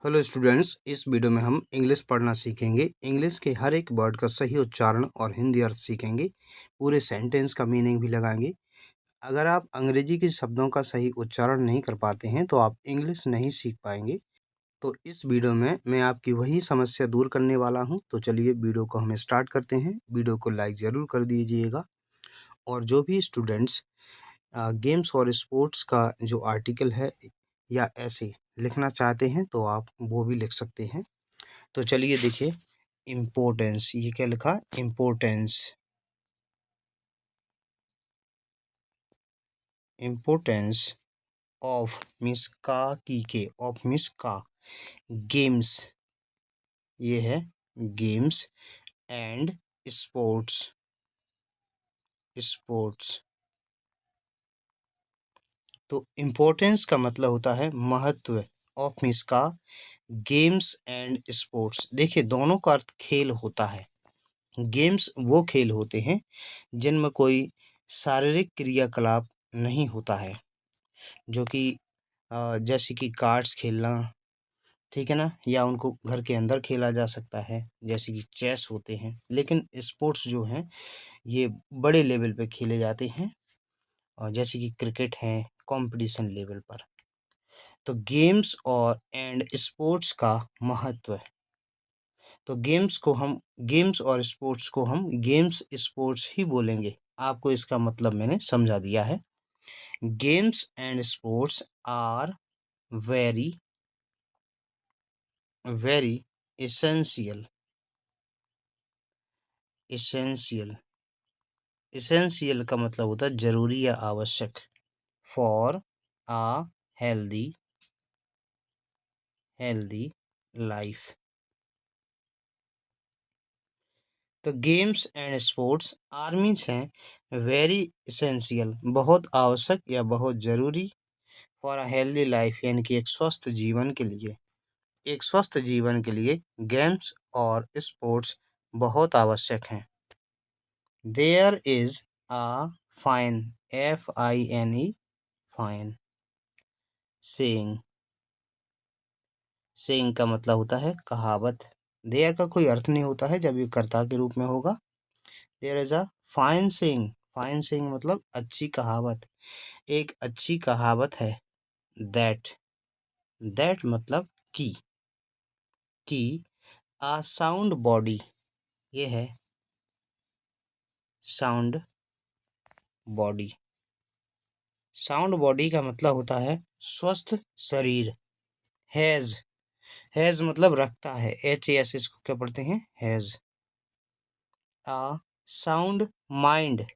Hello students, इस video में हम इंग्लिश पढ़ना सीखेंगे। इंग्लिश के हर एक वर्ड का सही उच्चारण और हिंदी अर्थ सीखेंगे। पूरे सेंटेंस का मीनिंग भी लगाएंगे। अगर आप अंग्रेजी के शब्दों का सही उच्चारण नहीं कर पाते हैं तो आप इंग्लिश नहीं सीख पाएंगे। तो इस वीडियो में मैं आपकी वही समस्या दूर करने वाला हूं। तो चलिए वीडियो को हम स्टार्ट करते हैं। वीडियो को लाइक ज़रूर कर दीजिएगा। और जो भी स्टूडेंट्स गेम्स और स्पोर्ट्स का जो आर्टिकल है या ऐसे लिखना चाहते हैं तो आप वो भी लिख सकते हैं। तो चलिए देखिए, इम्पोर्टेंस, ये क्या लिखा, इम्पोर्टेंस। इम्पोर्टेंस ऑफ मीन्स का, की के, ऑफ मीन्स का, गेम्स, ये है गेम्स एंड स्पोर्ट्स, स्पोर्ट्स। तो इम्पोर्टेंस का मतलब होता है महत्व, ऑफ मीन्स का, गेम्स एंड स्पोर्ट्स। देखिए दोनों का अर्थ खेल होता है। गेम्स वो खेल होते हैं जिनमें कोई शारीरिक क्रियाकलाप नहीं होता है, जो कि जैसे कि कार्ड्स खेलना, ठीक है ना, या उनको घर के अंदर खेला जा सकता है जैसे कि चेस होते हैं। लेकिन स्पोर्ट्स जो हैं ये बड़े लेवल पे खेले जाते हैं, और जैसे कि क्रिकेट है कंपटीशन लेवल पर। तो गेम्स और एंड स्पोर्ट्स का महत्व, तो गेम्स और स्पोर्ट्स को हम गेम्स स्पोर्ट्स ही बोलेंगे। आपको इसका मतलब मैंने समझा दिया है। Games and sports are very very essential, essential, essential का मतलब होता है जरूरी या आवश्यक, for a healthy healthy life. तो games and sports are means हैं वेरी essential, बहुत आवश्यक या बहुत जरूरी, फॉर अ हेल्दी लाइफ यानी कि एक स्वस्थ जीवन के लिए, एक स्वस्थ जीवन के लिए गेम्स और स्पोर्ट्स बहुत आवश्यक हैं। There is a fine, FINE, fine, saying, saying का मतलब होता है कहावत। देयर का कोई अर्थ नहीं होता है जब ये कर्ता के रूप में होगा। There is a fine saying, fine saying मतलब अच्छी कहावत, एक अच्छी कहावत है। दैट, दैट मतलब कि आ साउंड बॉडी, ये है साउंड बॉडी। साउंड बॉडी का मतलब होता है स्वस्थ शरीर। हैज, हैज मतलब रखता है, HAS, इसको क्या पढ़ते हैं, has. A sound mind,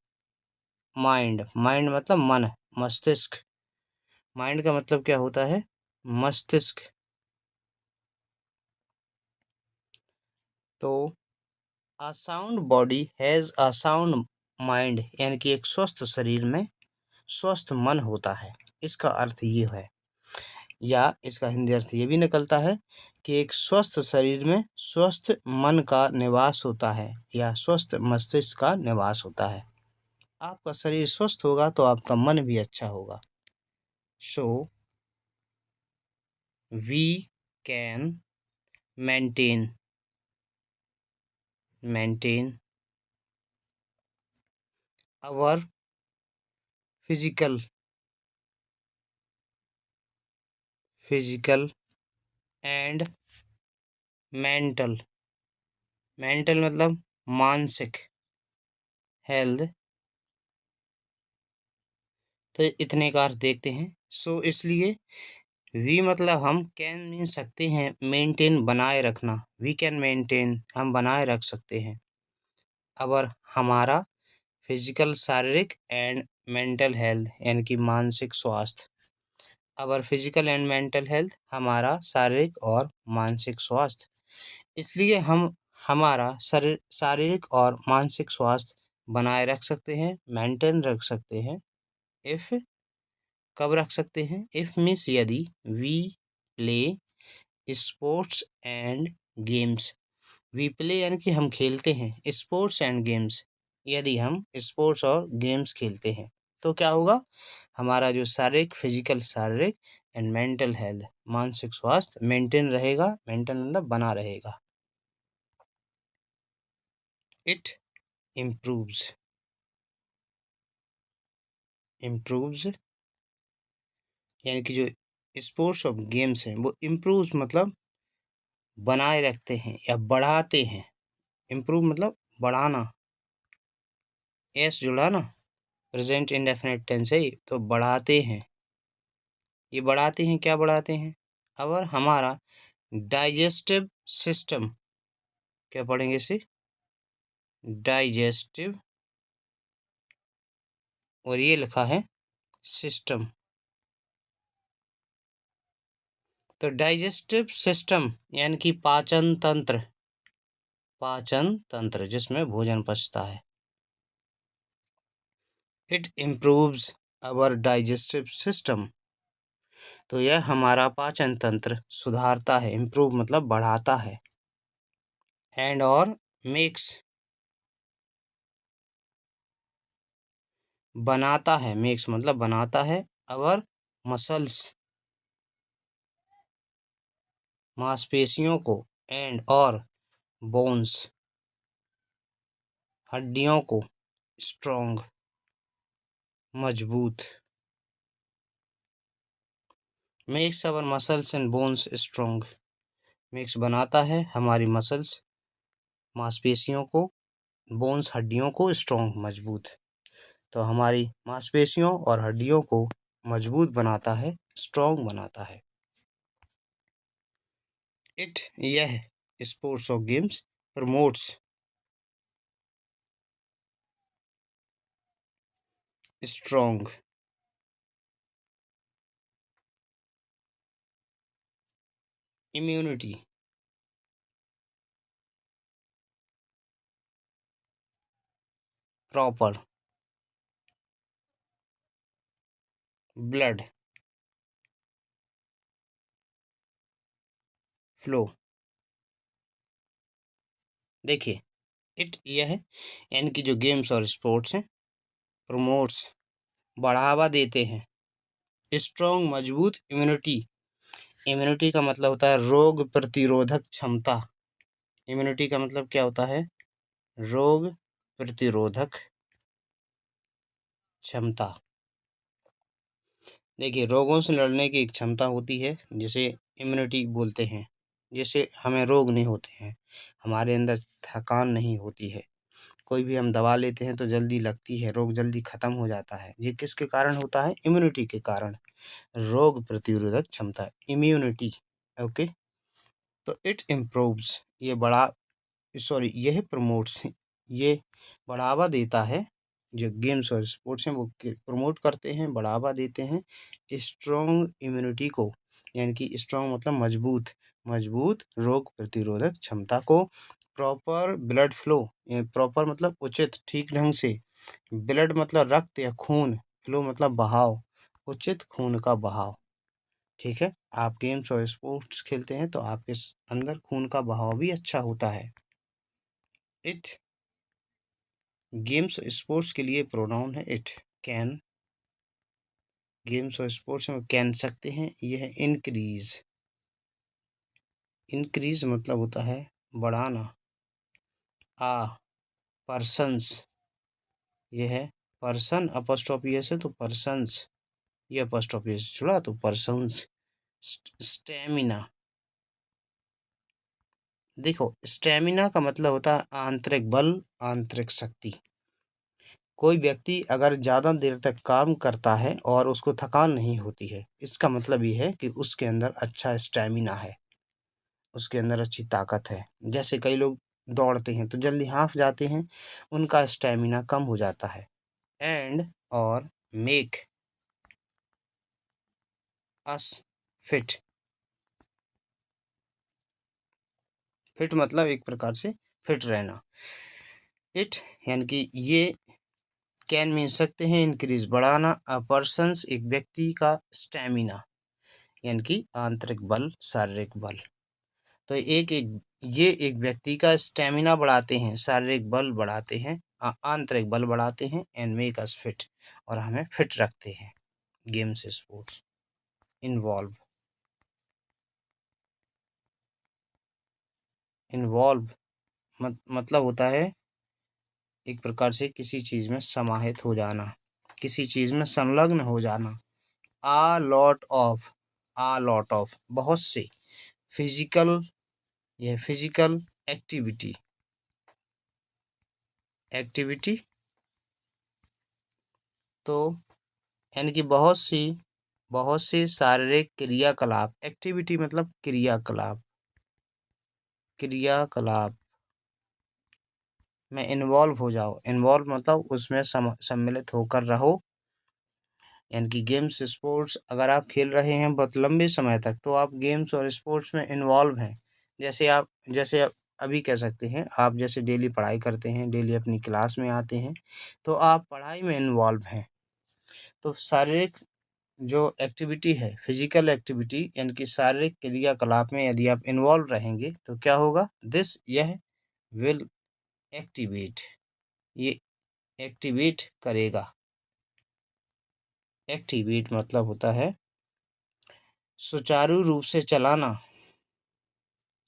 mind, mind मतलब मन, मस्तिष्क। माइंड का मतलब क्या होता है, मस्तिष्क। तो a sound body has a sound mind यानी कि एक स्वस्थ शरीर में स्वस्थ मन होता है। इसका अर्थ ये है, या इसका हिंदी अर्थ ये भी निकलता है कि एक स्वस्थ शरीर में स्वस्थ मन का निवास होता है, या स्वस्थ मस्तिष्क का निवास होता है। आपका शरीर स्वस्थ होगा तो आपका मन भी अच्छा होगा। So we can maintain, maintain our physical, physical and mental, mental मतलब मानसिक, हेल्थ। तो इतने का अर्थ देखते हैं। सो इसलिए वी मतलब हम, कैन मीन सकते हैं, मेंटेन बनाए रखना, वी कैन मेंटेन हम बनाए रख सकते हैं, अवर हमारा फिजिकल शारीरिक एंड मेंटल हेल्थ यानी कि मानसिक स्वास्थ्य, अवर फिजिकल एंड मेंटल हेल्थ हमारा शारीरिक और मानसिक स्वास्थ्य। इसलिए हम हमारा शारीरिक और मानसिक स्वास्थ्य बनाए रख सकते हैं, मेंटेन रख सकते हैं। इफ, कब रख सकते हैं, इफ मीन्स यदि, we play sports and games, we play यानी कि हम खेलते हैं, स्पोर्ट्स एंड गेम्स यदि हम स्पोर्ट्स और गेम्स खेलते हैं। तो क्या होगा, हमारा जो शारीरिक, फिजिकल शारीरिक एंड मेंटल हेल्थ, मानसिक स्वास्थ्य मेंटेन रहेगा, मेंटेन मतलब बना रहेगा। इट इम्प्रूव्स, इम्प्रूव्स यानी कि जो स्पोर्ट्स और गेम्स हैं वो इम्प्रूव्स मतलब बनाए रखते हैं या बढ़ाते हैं। इम्प्रूव मतलब बढ़ाना, एस जुड़ा ना, प्रेजेंट इंडेफिनिट टेंस है तो बढ़ाते हैं। ये बढ़ाते हैं, क्या बढ़ाते हैं, अगर हमारा डाइजेस्टिव सिस्टम, क्या पढ़ेंगे इसे, डाइजेस्टिव, और ये लिखा है सिस्टम। तो डाइजेस्टिव सिस्टम यानी कि पाचन तंत्र, पाचन तंत्र जिसमें भोजन पचता है। It improves our digestive system, तो यह हमारा पाचन तंत्र सुधारता है, इम्प्रूव मतलब बढ़ाता है। एंड और मेक्स, बनाता है, मेक्स मतलब बनाता है, आवर मसल्स, मांसपेशियों को, एंड और बोन्स, हड्डियों को, स्ट्रॉन्ग मजबूत, makes our muscles and bones strong, makes बनाता है हमारी मसल्स, मांसपेशियों को, बोन्स हड्डियों को, स्ट्रॉन्ग मजबूत, तो हमारी मांसपेशियों और हड्डियों को मजबूत बनाता है, स्ट्रॉन्ग बनाता है। इट, यह स्पोर्ट्स और games promotes strong immunity, proper blood flow. देखिए, इट यह है यानी कि जो गेम्स और स्पोर्ट्स हैं प्रमोट्स बढ़ावा देते हैं, स्ट्रॉन्ग मजबूत इम्यूनिटी, इम्यूनिटी का मतलब होता है रोग प्रतिरोधक क्षमता, इम्यूनिटी का मतलब क्या होता है, रोग प्रतिरोधक क्षमता। देखिए, रोगों से लड़ने की एक क्षमता होती है जिसे इम्यूनिटी बोलते हैं, जिससे हमें रोग नहीं होते हैं, हमारे अंदर थकान नहीं होती है, कोई भी हम दवा लेते हैं तो जल्दी लगती है, रोग जल्दी खत्म हो जाता है। ये किसके कारण होता है, इम्यूनिटी के कारण, रोग प्रतिरोधक क्षमता, इम्यूनिटी। ओके, तो इट इम्प्रूव्स, ये बड़ा, सॉरी यह प्रमोट्स, ये बढ़ावा देता है, जो गेम्स और स्पोर्ट्स हैं वो प्रमोट करते हैं, बढ़ावा देते हैं स्ट्रॉन्ग इम्यूनिटी को, यानी कि स्ट्रॉन्ग मतलब मजबूत, मजबूत रोग प्रतिरोधक क्षमता को, प्रॉपर ब्लड फ्लो, प्रॉपर मतलब उचित, ठीक ढंग से, ब्लड मतलब रक्त या खून, फ्लो मतलब बहाव, उचित खून का बहाव। ठीक है, आप गेम्स और स्पोर्ट्स खेलते हैं तो आपके अंदर खून का बहाव भी अच्छा होता है। इट, गेम्स स्पोर्ट्स के लिए प्रोनाउन है इट, कैन, गेम्स और स्पोर्ट्स में कैन सकते हैं, यह है इंक्रीज, इंक्रीज मतलब होता है बढ़ाना, आ पर्सन्स, यह है पर्सन, अपॉस्ट्रोफी है तो पर्सन्स, ये अपॉस्ट्रोफी से जुड़ा तो पर्सन्स। स्टेमिना, देखो स्टेमिना का मतलब होता है आंतरिक बल, आंतरिक शक्ति। कोई व्यक्ति अगर ज़्यादा देर तक काम करता है और उसको थकान नहीं होती है, इसका मतलब ये है कि उसके अंदर अच्छा स्टैमिना है, उसके अंदर अच्छी ताकत है। जैसे कई लोग दौड़ते हैं तो जल्दी हांफ जाते हैं, उनका स्टैमिना कम हो जाता है। एंड और मेक अस फिट, फिट मतलब एक प्रकार से फिट रहना। इट यानी कि ये कैन मीन सकते हैं इंक्रीज बढ़ाना, अ पर्सन्स एक व्यक्ति का स्टैमिना यानी कि आंतरिक बल, शारीरिक बल। तो एक एक ये एक व्यक्ति का स्टैमिना बढ़ाते हैं, शारीरिक बल बढ़ाते हैं, आंतरिक बल बढ़ाते हैं एंड मेक अस फिट, और हमें फिट रखते हैं। गेम्स स्पोर्ट्स इन्वॉल्व, इन्वॉल्व मतलब होता है एक प्रकार से किसी चीज में समाहित हो जाना, किसी चीज में संलग्न हो जाना। आ लॉट ऑफ बहुत से, फिजिकल, यह फिजिकल एक्टिविटी, एक्टिविटी तो यानी कि बहुत सी शारीरिक क्रियाकलाप, एक्टिविटी मतलब क्रियाकलाप, क्रियाकलाप में इन्वॉल्व हो जाओ। इन्वॉल्व मतलब उसमें सम्मिलित होकर रहो। यानी कि गेम्स स्पोर्ट्स अगर आप खेल रहे हैं बहुत लंबे समय तक, तो आप गेम्स और स्पोर्ट्स में इन्वॉल्व हैं। जैसे आप अभी कह सकते हैं, आप जैसे डेली पढ़ाई करते हैं, डेली अपनी क्लास में आते हैं, तो आप पढ़ाई में इन्वॉल्व हैं। तो शारीरिक जो एक्टिविटी है, फिजिकल एक्टिविटी यानी कि शारीरिक क्रियाकलाप में यदि आप इन्वॉल्व रहेंगे तो क्या होगा, यह विल एक्टिवेट, ये एक्टिवेट करेगा। एक्टिवेट मतलब होता है सुचारू रूप से चलाना,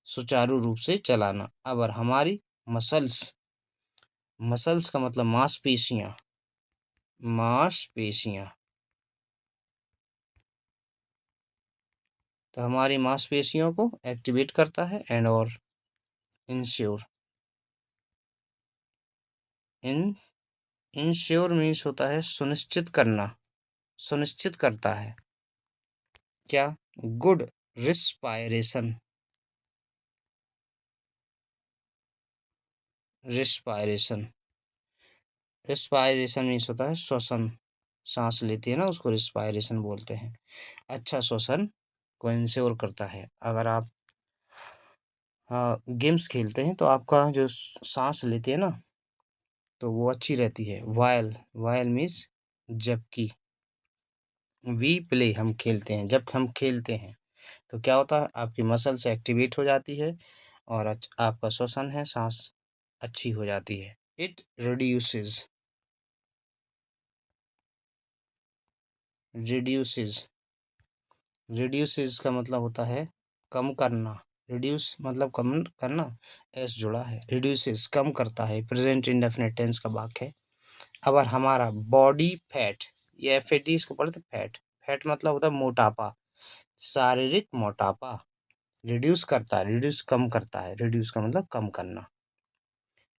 सुचारू रूप से चलाना। अगर हमारी मसल्स, मसल्स का मतलब मांसपेशियां, मांसपेशियां, तो हमारी मांसपेशियों को एक्टिवेट करता है एंड और इंश्योर, इन इंश्योर मीन्स होता है सुनिश्चित करना, सुनिश्चित करता है क्या, good respiration, respiration, respiration means होता है श्वसन, सांस लेती है ना उसको रिस्पायरेशन बोलते हैं। अच्छा श्वसन को इंश्योर करता है। अगर आप गेम्स खेलते हैं तो आपका जो सांस लेते हैं ना, तो वो अच्छी रहती है। वायल, वायल मीन्स जबकि, वी प्ले हम खेलते हैं, जब हम खेलते हैं तो क्या होता है, आपकी मसल से एक्टिवेट हो जाती है और आपका श्वसन है, सांस अच्छी हो जाती है। इट रिड्यूसेस, रिड्यूसेस, रिड्यूसेस का मतलब होता है कम करना। रिड्यूस मतलब कम करना, एस जुड़ा है। रिड्यूसेस कम करता है, प्रेजेंट इंडेफिनिट टेंस का वाक्य है। अगर हमारा बॉडी फैट, ये फैटी इसको पढ़ते फैट, फैट मतलब होता है मोटापा, शारीरिक मोटापा रिड्यूस करता है, रिड्यूस कम करता है, रिड्यूस का मतलब कम करना।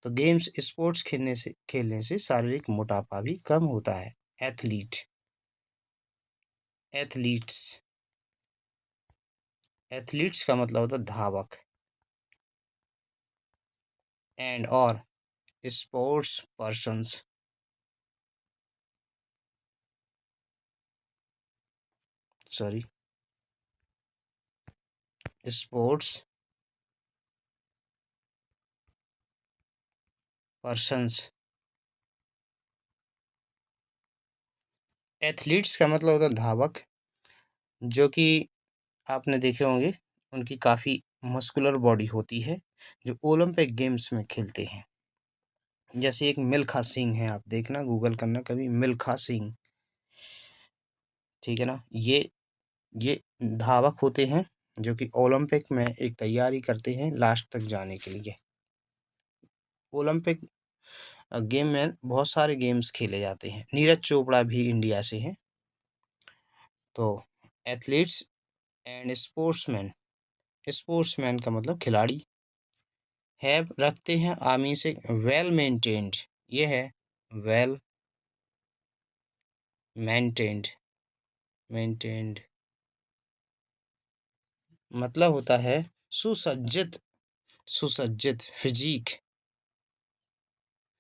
तो गेम्स स्पोर्ट्स खेलने से शारीरिक मोटापा भी कम होता है। एथलीट, एथलीट्स, एथलीट्स का मतलब होता है धावक एंड और sports persons, sorry, sports persons. Athletes का मतलब होता है धावक, जो कि आपने देखे होंगे उनकी काफ़ी मस्कुलर बॉडी होती है, जो ओलंपिक गेम्स में खेलते हैं। जैसे एक मिल्खा सिंह है, आप देखना गूगल करना कभी, मिल्खा सिंह, ठीक है ना। ये धावक होते हैं जो कि ओलंपिक में एक तैयारी करते हैं लास्ट तक जाने के लिए। ओलंपिक गेम में बहुत सारे गेम्स खेले जाते हैं। नीरज चोपड़ा भी इंडिया से हैं। तो एथलीट्स एंड स्पोर्ट्समैन, स्पोर्ट्समैन का मतलब खिलाड़ी, हैव रखते हैं आर्मी से वेल मेंटेन्ड, ये है वेल मेंटेन्ड, मेंटेन्ड मतलब होता है सुसज्जित, सुसज्जित फिजिक,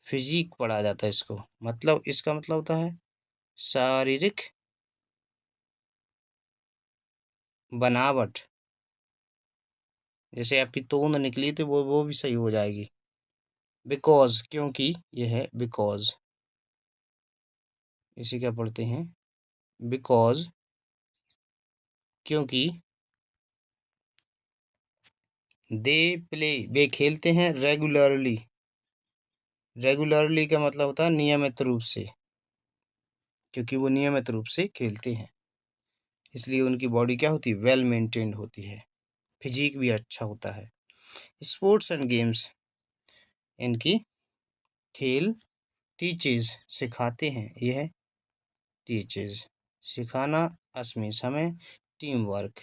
फिजिक पढ़ा जाता है इसको, मतलब इसका मतलब होता है शारीरिक बनावट। जैसे आपकी तोंद निकली तो वो भी सही हो जाएगी। बिकॉज क्योंकि, ये है बिकॉज, इसी क्या पढ़ते हैं, बिकॉज क्योंकि, दे प्ले वे खेलते हैं रेगुलरली, रेगुलरली का मतलब होता है नियमित रूप से, क्योंकि वो नियमित रूप से खेलते हैं, इसलिए उनकी बॉडी क्या होती है, वेल मेंटेन्ड होती है, फिजिक भी अच्छा होता है। स्पोर्ट्स एंड गेम्स, इनकी खेल टीचेज सिखाते हैं, यह है टीचेज, सिखाना, असमी समय, टीम वर्क।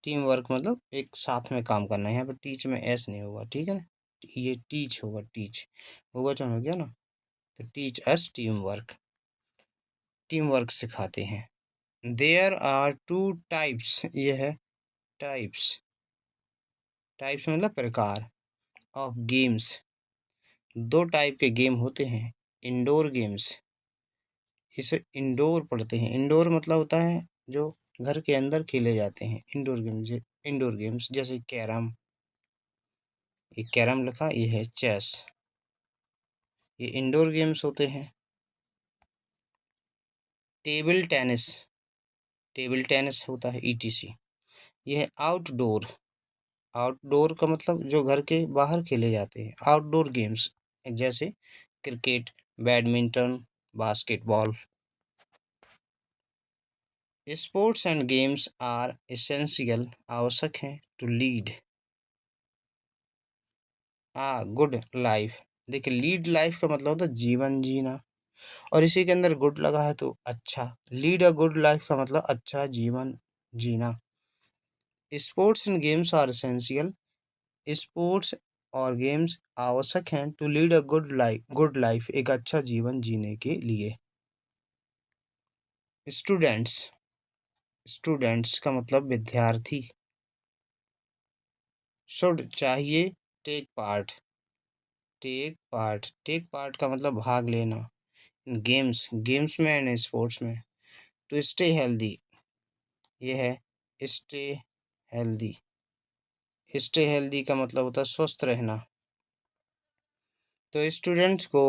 टीम वर्क मतलब एक साथ में काम करना है, यहाँ पे टीच में एस नहीं होगा, ठीक है ना, ये टीच होगा, टीच बहुवचन हो गया ना, तो teach us team work, team work सिखाते हैं। देयर आर टू टाइप्स, ये है टाइप्स, टाइप्स मतलब प्रकार, ऑफ गेम्स, दो टाइप के गेम होते हैं। इंडोर गेम्स, इसे इंडोर पढ़ते हैं, इंडोर मतलब होता है जो घर के अंदर खेले जाते हैं, इंडोर गेम्स, इंडोर गेम्स जैसे कैरम, ये कैरम लिखा, ये है चेस, ये इंडोर गेम्स होते हैं। टेबल टेनिस, टेबल टेनिस होता है ईटीसी, ये है आउटडोर, आउटडोर का मतलब जो घर के बाहर खेले जाते हैं, आउटडोर गेम्स जैसे cricket, badminton, basketball. Sports and games are essential, आवश्यक हैं, टू लीड गुड लाइफ। देखिए लीड लाइफ का मतलब होता है जीवन जीना, और इसी के अंदर गुड लगा है तो अच्छा, लीड अ गुड लाइफ का मतलब अच्छा जीवन जीना। Sports and games are essential, sports और गेम्स आवश्यक हैं, to lead a good life, एक अच्छा जीवन जीने के लिए। स्टूडेंट्स, स्टूडेंट्स का मतलब विद्यार्थी। शुड चाहिए, टेक पार्ट, टेक पार्ट का मतलब भाग लेना, गेम्स, गेम्स में एंड स्पोर्ट्स में। टू स्टे हेल्दी, ये है स्टे हेल्दी, स्टे हेल्दी का मतलब होता है स्वस्थ रहना। तो स्टूडेंट्स को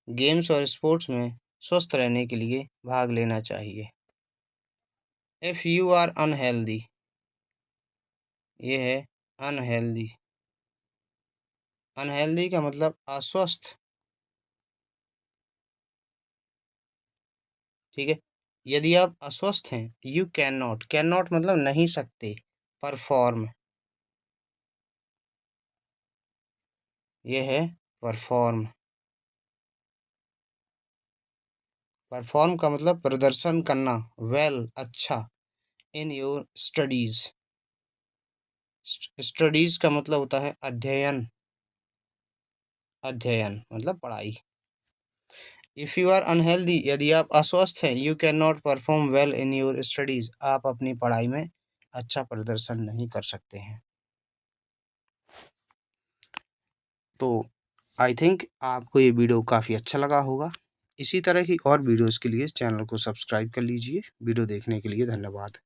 गेम्स और स्पोर्ट्स में स्वस्थ रहने के लिए भाग लेना चाहिए। इफ़ यू आर अनहेल्दी, ये है अनहेल्दी, अनहेल्दी का मतलब अस्वस्थ, ठीक है। यदि आप अस्वस्थ हैं, यू कैन नॉट मतलब नहीं सकते, परफॉर्म, ये है परफॉर्म, परफॉर्म का मतलब प्रदर्शन करना, वेल अच्छा, इन योर स्टडीज, स्टडीज का मतलब होता है अध्ययन, अध्ययन मतलब पढ़ाई। इफ़ यू आर अनहेल्दी, यदि आप अस्वस्थ हैं, you can not perform well in your studies, आप अपनी पढ़ाई में अच्छा प्रदर्शन नहीं कर सकते हैं। तो आई थिंक आपको ये वीडियो काफ़ी अच्छा लगा होगा। इसी तरह की और वीडियोज़ के लिए चैनल को सब्सक्राइब कर लीजिए। वीडियो देखने के लिए धन्यवाद।